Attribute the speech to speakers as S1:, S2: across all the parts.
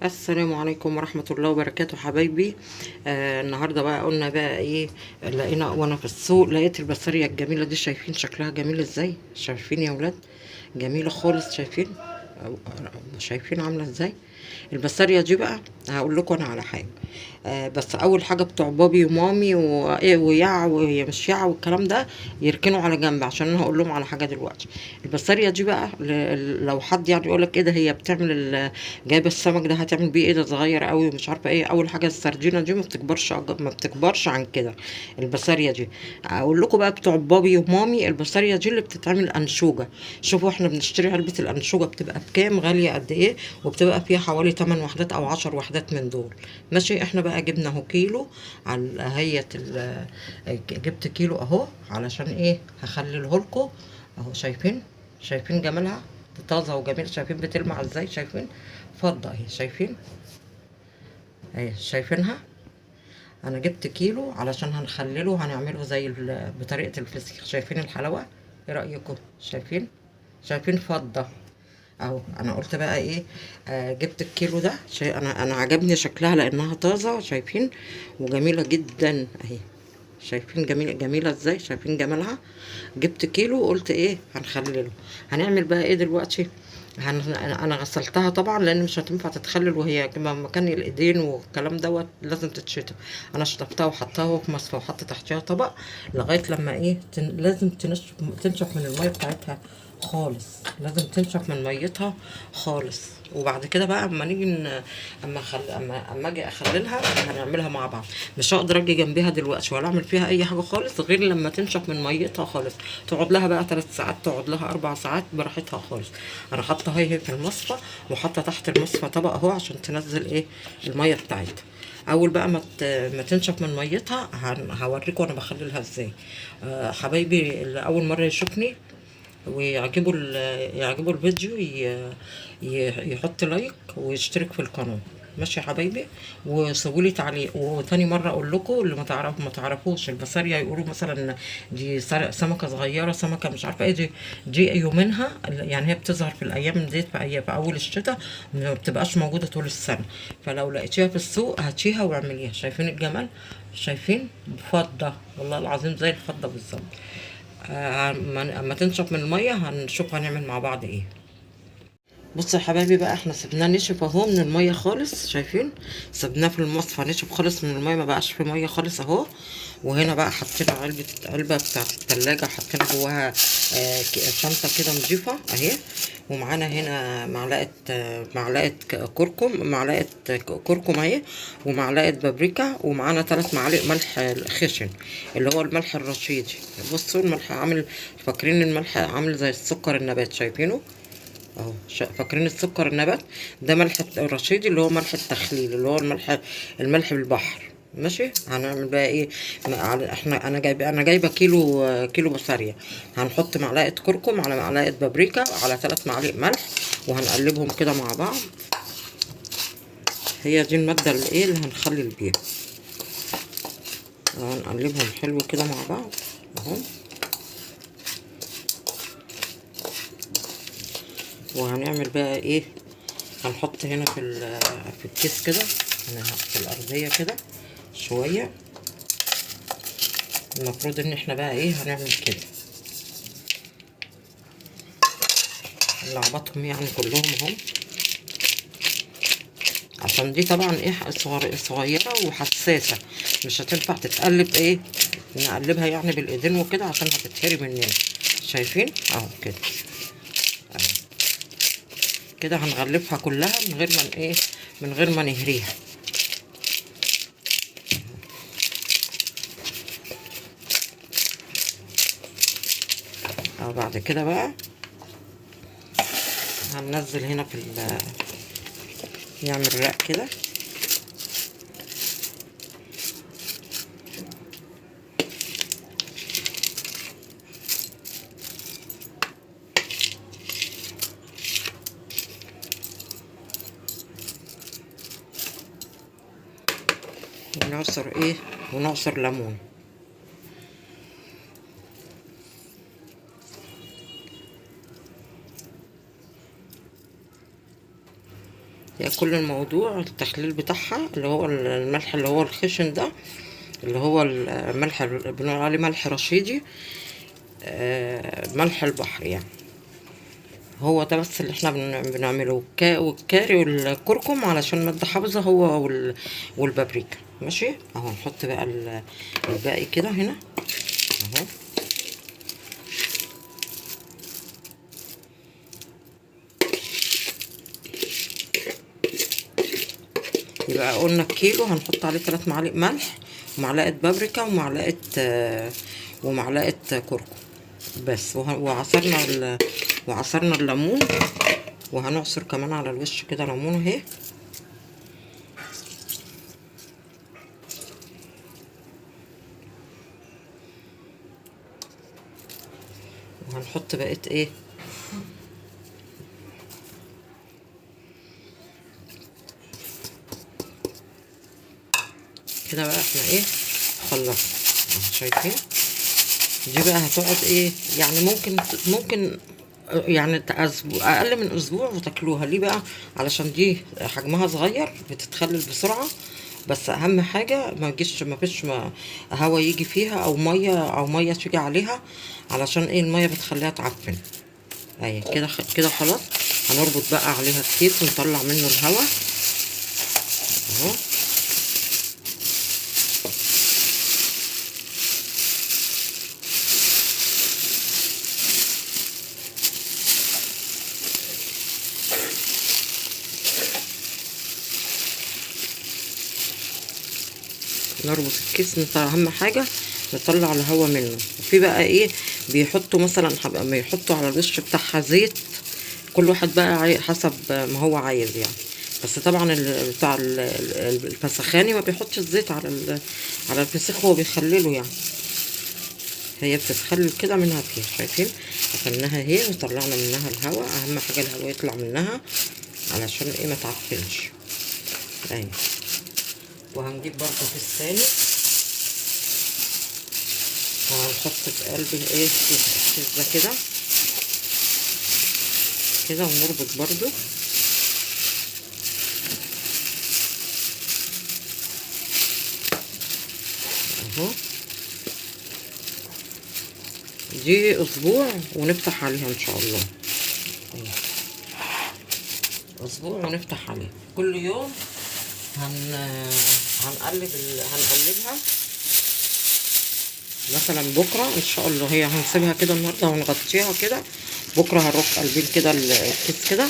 S1: السلام عليكم ورحمة الله وبركاته حبايبي. النهاردة بقى قلنا بقى ايه. لقينا وانا في السوق لقيت البسارية الجميلة دي، شايفين شكلها جميل ازاي؟ شايفين يا ولاد؟ جميلة خالص. شايفين؟ شايفين عاملة ازاي البسارية دي بقى؟ هقول لكم انا على حاجة. بس اول حاجة بتوع بابي ومامي وايه ويع وهي مش يع والكلام ده يركنوا على جنب، عشان انا هقول لهم على حاجة دلوقتي. البسارية دي بقى لو حد يعني يقول لك ايه ده، هي بتعمل جايبه السمك ده هتعمل بيه ايه؟ ده صغير قوي ومش عارفه ايه. اول حاجه السردينه دي ما بتكبرش عن كده. البسارية دي اقول لكم بقى بتوع بابي ومامي، البسارية دي اللي بتتعمل انشوجه. شوفوا احنا بنشتري علبه الانشوجه بتبقى بكام، غاليه قد ايه، وبتبقى فيها حوالي 8 وحدات او 10 وحدات من دول. ماشي، احنا بقى جبنا اهو كيلو على جبت كيلو اهو، علشان ايه هخليه لكم. اهو شايفين؟ شايفين جمالها؟ طازه وجميل. شايفين بتلمع ازاي؟ شايفين؟ فضه اهي. شايفين؟ اهي شايفينها؟ انا جبت كيلو علشان هنخلله، هنعمله زي بطريقه الفسيخ. شايفين الحلاوه؟ ايه رايكم؟ شايفين؟ شايفين فضه؟ اهو. انا قلت بقى ايه، جبت الكيلو ده. انا عجبني شكلها لانها طازه. شايفين؟ وجميله جدا اهي. شايفين جميله ازاي؟ شايفين جمالها؟ جبت كيلو وقلت ايه هنخلله. هنعمل بقى ايه دلوقتي؟ انا غسلتها طبعا، لان مش هتنفع تتخلل وهي مكان الايدين والكلام دوت، لازم تتشطب. انا شطفتها وحطها في مصفى وحط تحتها طبق لغايه لما ايه لازم تنشف من الميه بتاعتها خالص. لازم تنشف من ميتها خالص. وبعد كده بقى اما نيجي اما اجي اخللها هنعملها مع بعض. مش هقدر اجي جنبيها دلوقتي ولا اعمل فيها اي حاجه خالص غير لما تنشف من ميتها خالص. تقعد لها بقى 3 ساعات، تقعد لها 4 ساعات براحتها خالص. انا حاطه هي في المصفى، وحاطه تحت المصفى طبق اهو عشان تنزل ايه الميه بتاعتها. اول بقى ما تنشف من ميتها هوريكم انا بخللها ازاي. حبايبي اللي اول مره يشوفني ويعجبوا يعجبوا الفيديو يحط لايك ويشترك في القناة. ماشي يا حبايبي؟ وسيبوا لي تعليق. وتاني مرة اقول لكم اللي ما تعرفوش البسارية، يقولوا مثلا دي سمكة صغيرة، سمكة مش عارفة ايه دي يومينها. يعني هي بتظهر في الايام ديت، في اول الشتاء، ما بتبقاش موجودة طول السنة. فلو لقيتيها في السوق هاتيها واعمليها. شايفين الجمال؟ شايفين؟ فضة والله العظيم زي الفضة بالظبط. اما تنشف من الميه هنشوف هنعمل مع بعض ايه. بصوا يا حبايبي بقى، احنا سيبناه نشف اهو من الميه خالص. شايفين؟ سيبناه في المصفى نشف خالص من الميه، ما بقاش في ميه خالص اهو. وهنا بقى حطينا علبه بتاعه التلاجة، حطينا جواها شنطه كده نضيفه اهي. ومعانا هنا معلقه كركم اهي، ومعلقه بابريكا، ومعانا 3 معالق ملح خشن اللي هو الملح الرشيدي. بصوا الملح عامل، فاكرين الملح عامل زي السكر النبات؟ شايفينه اهو؟ فاكرين السكر النبات؟ ده ملح الرشيدي اللي هو ملح التخليل، اللي هو الملح بالبحر. ماشي. هنعمل بقى ايه؟ انا جايبه كيلو بسارية. هنحط معلقه كركم على معلقه بابريكا على 3 معالق ملح، وهنقلبهم كده مع بعض. هي دي الماده اللي ايه اللي هنخلل بيها. هنقلبهم حلو كده مع بعض اهو. وهنعمل بقى ايه؟ هنحط هنا في الكيس كده، هنا في الارضيه كده شويه. المفروض ان احنا بقى ايه هنعمل كده، نلعبطهم يعني كلهم اهو، عشان دي طبعا ايه صغيره وحساسه، مش هتنفع تتقلب ايه، نقلبها يعني بالايدين وكده عشان هتتهري مننا. شايفين اهو كده؟ اهو كده هنغلفها كلها من غير ما ايه، من غير ما نهريها. بعد كده بقى هننزل هنا نعمل رق كده. ونعصر ايه، ونعصر ليمون. هي كل الموضوع التخليل بتاعها اللي هو الملح اللي هو الخشن ده، اللي هو الملح اللي بنقول عليه ملح رشيدي، ملح البحر يعني. هو ده بس اللي احنا بنعمله، والكاري والكركم علشان مادة حافظة، هو والبابريكا. ماشي اهو. نحط بقى الباقي كده هنا اهو. يبقى قلنا الكيلو هنحط عليه 3 معالق ملح ومعلقة بابريكا ومعلقة كركم بس. وعصرنا الليمون، وهنعصر كمان على الوش كده ليمون اهي. وهنحط بقيت ايه كده بقى. احنا ايه خلصنا شايفين. دي بقى هتقعد ايه يعني ممكن يعني اقل من اسبوع وتاكلوها. ليه بقى؟ علشان دي حجمها صغير بتتخلل بسرعه، بس اهم حاجه ما فيش هوا يجي فيها او ميه تيجي عليها، علشان ايه الميه بتخليها تعفن. اهي كده خلاص. هنربط بقى عليها الكيس ونطلع منه الهوا اهو. نربط الكيس، اهم حاجه نطلع الهوا منه. وفي بقى ايه بيحطوا مثلا بيحطوا على الوش بتاعها زيت، كل واحد بقى حسب ما هو عايز يعني. بس طبعا بتاع الفسخاني ما بيحطش الزيت على الفسيخ، هو بيخلله يعني. هي بتتخلل كده منها فيها شايفين. قفلناها اهي وطلعنا منها الهواء. اهم حاجه الهواء يطلع منها علشان ايه ما تعفنش اهي. وهنجيب برضه في الثاني وهنحط في قلب ايه الكيس ده كده ونربط برضه اهو. دي اسبوع ونفتح عليها ان شاء الله. اسبوع ونفتح عليها كل يوم. هنقلبها مثلا بكره ان شاء الله. هي هنسيبها كده النهارده ونغطيها كده، بكره هنروح قلبين كده الكيس كده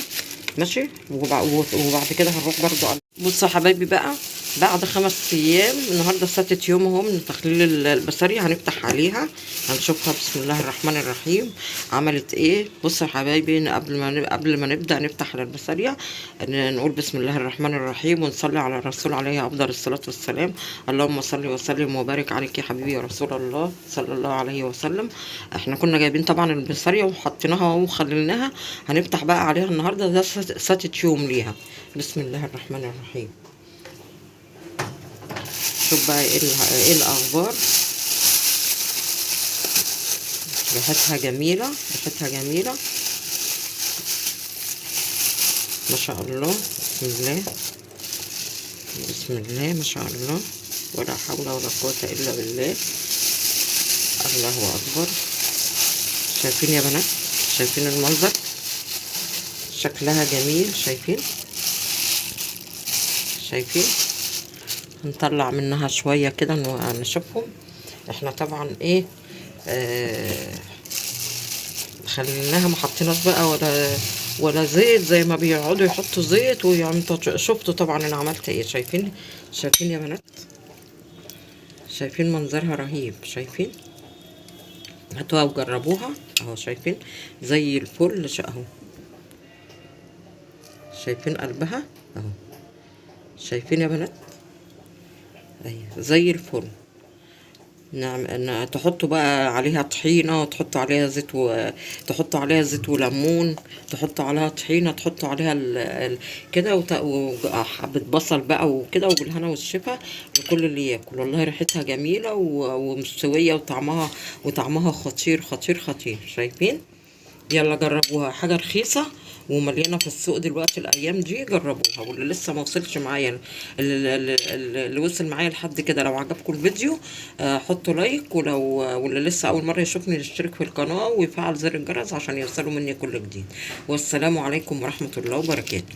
S1: ماشي. وبعد كده هنروح برضو. بصوا يا حبايبي بقى، بعد 5 ايام النهارده ساتت يوم اهو من تخليل البسارية. هنفتح عليها هنشوفها بسم الله الرحمن الرحيم عملت ايه. بصوا يا حبايبي، قبل ما نبدا نفتح على البسارية نقول بسم الله الرحمن الرحيم ونصلي على الرسول عليه افضل الصلاه والسلام. اللهم صل وسلم وبارك عليك يا حبيبي يا رسول الله صلى الله عليه وسلم. احنا كنا جايبين طبعا البسارية وحطيناها وخليناها. هنفتح بقى عليها النهارده، ده ساتت يوم ليها. بسم الله الرحمن الرحيم. شوف بقى ايه الاخبار. ريحتها جميله ما شاء الله. بسم الله ما شاء الله، ولا حول ولا قوه الا بالله. الله اكبر. شايفين يا بنات؟ شايفين المنظر؟ شكلها جميل. شايفين. نطلع منها شويه كده نشوفهم. احنا طبعا ايه خليناها ما حطيناش بقى ولا زيت زي ما بيقعدوا يحطوا زيت شفتوا طبعا انا عملت ايه. شايفين يا بنات؟ شايفين منظرها رهيب. شايفين؟ هاتوها وجربوها اهو. شايفين زي الفل اهو. شايفين قلبها اهو. شايفين يا بنات؟ اهي زي الفل. نعم. تحطوا بقى عليها طحينة، وتحطوا عليها تحطوا عليها زيت وليمون، تحطوا عليها طحينة، تحطوا عليها كده وحبة بصل بقى وكده، وبالهنا والشفا لكل اللي ياكل. والله ريحتها جميلة ومستوية وطعمها خطير. شايفين؟ يلا جربوها، حاجة رخيصة ومليانه في السوق دلوقتي الايام دي، جربوها. واللي لسه ما وصلش معايا، اللي وصل معايا لحد كده، لو عجبكم الفيديو حطوا لايك، واللي لسه اول مره يشوفني يشترك في القناه ويفعل زر الجرس عشان يوصلوا مني كل جديد. والسلام عليكم ورحمه الله وبركاته.